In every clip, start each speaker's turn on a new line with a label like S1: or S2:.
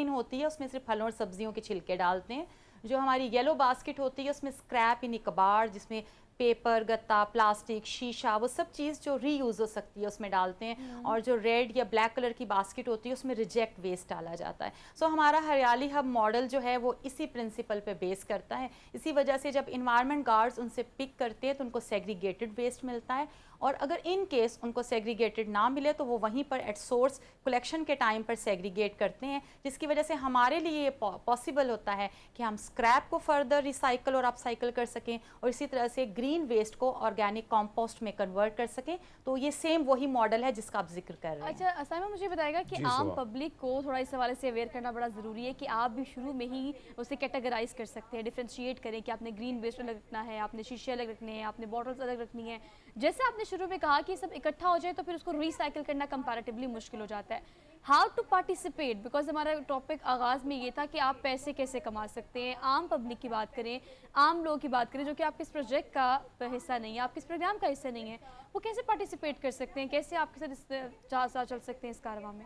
S1: Dustbin होती है उसमें सिर्फ फलों और सब्जियों के छिलके डालते हैं। जो हमारी येलो बास्केट होती है उसमें स्क्रैप यानी कबाड़, जिसमें पेपर, गत्ता, प्लास्टिक, शीशा, वो सब चीज़ जो रीयूज़ हो सकती है उसमें डालते हैं। और जो रेड या ब्लैक कलर की बास्केट होती है उसमें रिजेक्ट वेस्ट डाला जाता है। सो हमारा हरियाली हब मॉडल जो है वो इसी प्रिंसिपल पे बेस करता है। इसी वजह से जब इन्वायरमेंट गार्ड्स उनसे पिक करते हैं तो उनको सेग्रीगेटेड वेस्ट मिलता है, और अगर इन केस उनको सेग्रीगेटेड ना मिले तो वो वहीं पर एट सोर्स कलेक्शन के टाइम पर सेग्रीगेट करते हैं, जिसकी वजह से हमारे लिए ये पॉसिबल होता है कि हम स्क्रैप को फर्दर रिसाइकल और अपसाइकल कर सकें और इसी तरह से ग्रीन वेस्ट को ऑर्गेनिक कंपोस्ट में कन्वर्ट कर सकें। तो ये सेम वही मॉडल है जिसका आप जिक्र कर रहे हैं।
S2: अच्छा साइमा, मुझे बताएगा कि आम पब्लिक को थोड़ा इस हवाले से अवेयर करना बड़ा ज़रूरी है कि आप भी शुरू में ही उसे कैटेगराइज कर सकते हैं, डिफ्रेंशिएट करें कि आपने ग्रीन वेस्ट अलग रखना है, आपने शीशे अलग रखने हैं, आपने बॉटल्स अलग रखनी है। जैसे आपने शुरू में कहा कि सब इकट्ठा हो जाए तो फिर उसको रिसाइकिल करना कंपैरेटिवली मुश्किल हो जाता है। हाउ टू पार्टिसिपेट, बिकॉज हमारा टॉपिक आगाज़ में ये था कि आप पैसे कैसे कमा सकते हैं। आम पब्लिक की बात करें, आम लोगों की बात करें जो कि आपके इस प्रोजेक्ट का हिस्सा नहीं है, आपके इस प्रोग्राम का हिस्सा नहीं है, वो कैसे पार्टिसिपेट कर सकते हैं, कैसे आपके साथ चल सकते हैं इस कारवां में?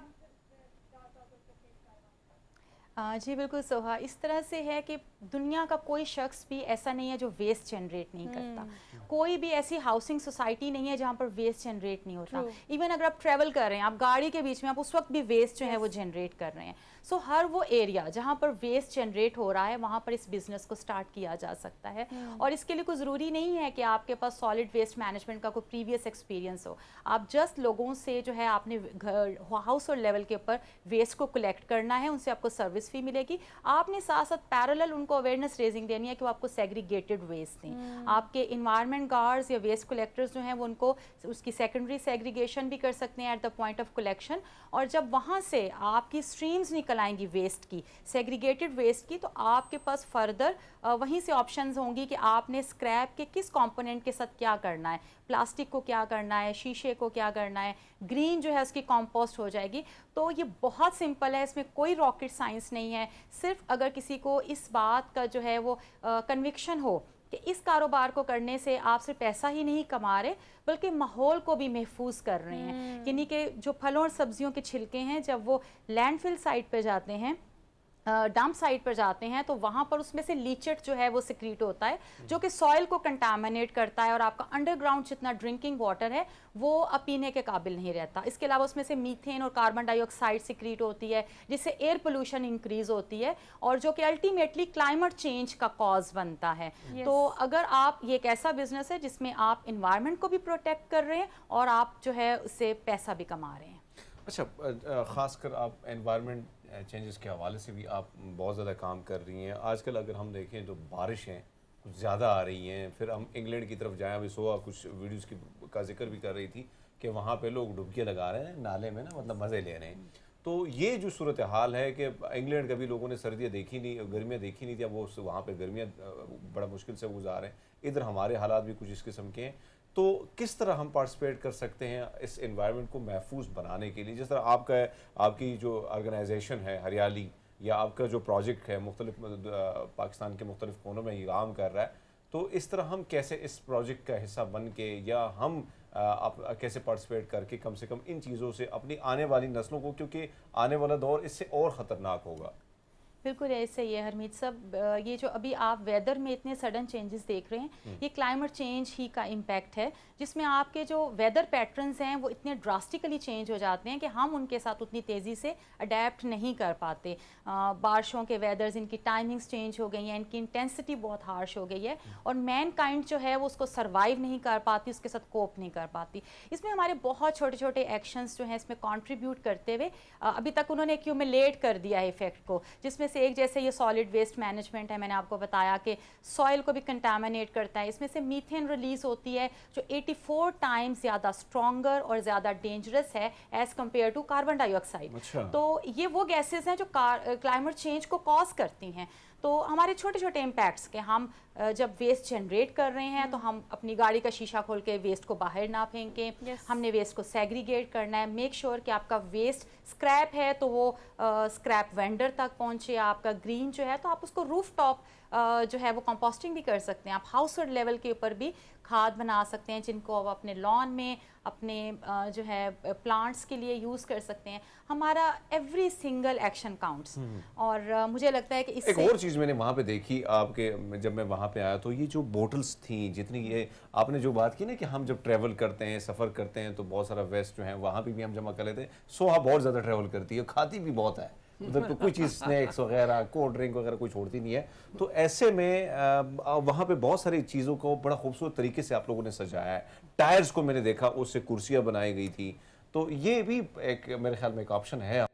S1: जी बिल्कुल सोहा, इस तरह से है कि दुनिया का कोई शख्स भी ऐसा नहीं है जो वेस्ट जनरेट नहीं करता। कोई भी ऐसी हाउसिंग सोसाइटी नहीं है जहाँ पर वेस्ट जनरेट नहीं होता। इवन अगर आप ट्रैवल कर रहे हैं, आप गाड़ी के बीच में, आप उस वक्त भी वेस्ट जो है वो जनरेट कर रहे हैं। सो हर वो एरिया जहाँ पर वेस्ट जनरेट हो रहा है वहाँ पर इस बिजनेस को स्टार्ट किया जा सकता है। और इसके लिए कोई ज़रूरी नहीं है कि आपके पास सॉलिड वेस्ट मैनेजमेंट का कोई प्रीवियस एक्सपीरियंस हो। आप जस्ट लोगों से जो है आपने घर हाउस होल्ड लेवल के ऊपर वेस्ट को कलेक्ट करना है, उनसे आपको सर्विस फी मिलेगी। आपने साथ साथ पैरेलल उनको अवेयरनेस रेजिंग देनी है कि वो आपको सेग्रीगेटेड वेस्ट दें। आपके इन्वायरमेंट गार्ड्स या वेस्ट कलेक्टर्स जो हैं वो उनको उसकी सेकेंडरी सेग्रीगेशन भी कर सकते हैं at the point of collection. और जब वहाँ से आपकी स्ट्रीम्स निकल आएंगी वेस्ट की, सेग्रीगेटेड वेस्ट की, तो आपके पास फर्दर वहीं से ऑप्शंस होंगी कि आपने स्क्रैप के किस कंपोनेंट के साथ क्या करना है, प्लास्टिक को क्या करना है, शीशे को क्या करना है, ग्रीन जो है उसकी कंपोस्ट हो जाएगी। तो ये बहुत सिंपल है, इसमें कोई रॉकेट साइंस नहीं है। सिर्फ अगर किसी को इस बात का जो है वो कन्विक्शन हो कि इस कारोबार को करने से आप सिर्फ पैसा ही नहीं कमा रहे बल्कि माहौल को भी महफूज कर रहे हैं। यानी कि जो फलों और सब्जियों के छिलके हैं जब वो लैंडफिल साइट पर जाते हैं, डंप साइट पर जाते हैं, तो वहाँ पर उसमें से लीचेट जो है वो सिक्रीट होता है जो कि सॉइल को कंटामिनेट करता है और आपका अंडरग्राउंड जितना ड्रिंकिंग वाटर है वो अब पीने के काबिल नहीं रहता। इसके अलावा उसमें से मीथेन और कार्बन डाइऑक्साइड सिक्रीट होती है जिससे एयर पोल्यूशन इंक्रीज होती है और जो कि अल्टीमेटली क्लाइमेट चेंज का कॉज बनता है। तो अगर आप, ये एक ऐसा बिजनेस है जिसमें आप इन्वायरमेंट को भी प्रोटेक्ट कर रहे हैं और आप जो है उससे पैसा भी कमा रहे हैं।
S3: अच्छा, ख़ासकर आप एनवायरनमेंट चेंजेस के हवाले से भी आप बहुत ज़्यादा काम कर रही हैं। आजकल अगर हम देखें तो बारिशें कुछ ज़्यादा आ रही हैं। फिर हम इंग्लैंड की तरफ जाएँ, अभी सुबह कुछ वीडियोज़ का जिक्र भी कर रही थी कि वहाँ पे लोग डुबकियाँ लगा रहे हैं नाले में ना, मतलब मज़े ले रहे हैं। तो ये जो सूरत हाल है कि इंग्लैंड कभी लोगों ने सर्दियाँ देखी नहीं, गर्मियाँ देखी नहीं थी, अब वो वहाँ पर गर्मियाँ बड़ा मुश्किल से गुजार रहे हैं। इधर हमारे हालात भी कुछ इस किस्म के हैं। तो किस तरह हम पार्टिसिपेट कर सकते हैं इस एनवायरनमेंट को महफूज बनाने के लिए? जिस तरह आपका आपकी जो ऑर्गेनाइजेशन है हरियाली, या आपका जो प्रोजेक्ट है मुख्तलिफ पाकिस्तान के मुख्तलिफ कोनों में ये काम कर रहा है, तो इस तरह हम कैसे इस प्रोजेक्ट का हिस्सा बन के या हम कैसे पार्टिसिपेट करके कम से कम इन चीज़ों से अपनी आने वाली नस्लों को, क्योंकि आने वाला दौर इससे और ख़तरनाक होगा।
S1: बिल्कुल ऐसे ही है हरमीत सब। ये जो अभी आप वेदर में इतने सडन चेंजेस देख रहे हैं, ये क्लाइमेट चेंज ही का इम्पैक्ट है, जिसमें आपके जो वेदर पैटर्न्स हैं वो इतने ड्रास्टिकली चेंज हो जाते हैं कि हम उनके साथ उतनी तेज़ी से अडेप्ट नहीं कर पाते। बारिशों के वेदर्स, इनकी टाइमिंग्स चेंज हो गई हैं, इनकी इंटेंसिटी बहुत हार्श हो गई है और मैन काइंड जो है वो उसको सर्वाइव नहीं कर पाती, उसके साथ कोप नहीं कर पाती। इसमें हमारे बहुत छोटे छोटे एक्शंस जो हैं इसमें कॉन्ट्रीब्यूट करते हुए अभी तक उन्होंने एक्यूमुलेट कर दिया है इफेक्ट को, जिसमें एक जैसे ये सॉलिड वेस्ट मैनेजमेंट है, मैंने आपको बताया कि सॉइल को भी कंटामिनेट करता है। इसमें से मीथेन रिलीज होती है जो 84 टाइम्स ज़्यादा स्ट्रॉन्गर और ज़्यादा डेंजरस है as compare to carbon dioxide. तो ये वो गैसेस हैं जो क्लाइमेट चेंज को कॉज करती हैं। तो हमारे छोटे छोटे इम्पैक्ट्स के हम जब वेस्ट जनरेट कर रहे हैं तो हम अपनी गाड़ी का शीशा खोल के वेस्ट को बाहर ना फेंकें। हमने वेस्ट को सेग्रीगेट करना है। मेक श्योर कि आपका वेस्ट स्क्रैप है तो वो स्क्रैप वेंडर तक पहुंचे। आपका ग्रीन जो है तो आप उसको रूफ टॉप जो है वो कंपोस्टिंग भी कर सकते हैं। आप हाउस होल्ड लेवल के ऊपर भी खाद बना सकते हैं जिनको आप अपने लॉन में अपने जो है प्लांट्स के लिए यूज़ कर सकते हैं। हमारा एवरी सिंगल एक्शन काउंट्स। और मुझे लगता है कि
S3: एक
S1: इससे
S3: और चीज़ मैंने वहाँ पे देखी आपके, जब मैं वहाँ पे आया तो ये जो बोटल्स थी जितनी, ये आपने जो बात की ना कि हम जब ट्रैवल करते हैं, सफ़र करते हैं तो बहुत सारा वेस्ट जो है वहाँ पे भी हम जमा कर लेते हैं। सोहा बहुत ज़्यादा ट्रैवल करती है, खाती भी बहुत है, मतलब तो कोई चीज़ स्नैक्स वगैरह कोल्ड ड्रिंक वगैरह कोई छोड़ती नहीं है। तो ऐसे में वहाँ पे बहुत सारी चीज़ों को बड़ा खूबसूरत तरीके से आप लोगों ने सजाया है। टायर्स को मैंने देखा, उससे कुर्सियाँ बनाई गई थी, तो ये भी एक मेरे ख्याल में एक ऑप्शन है।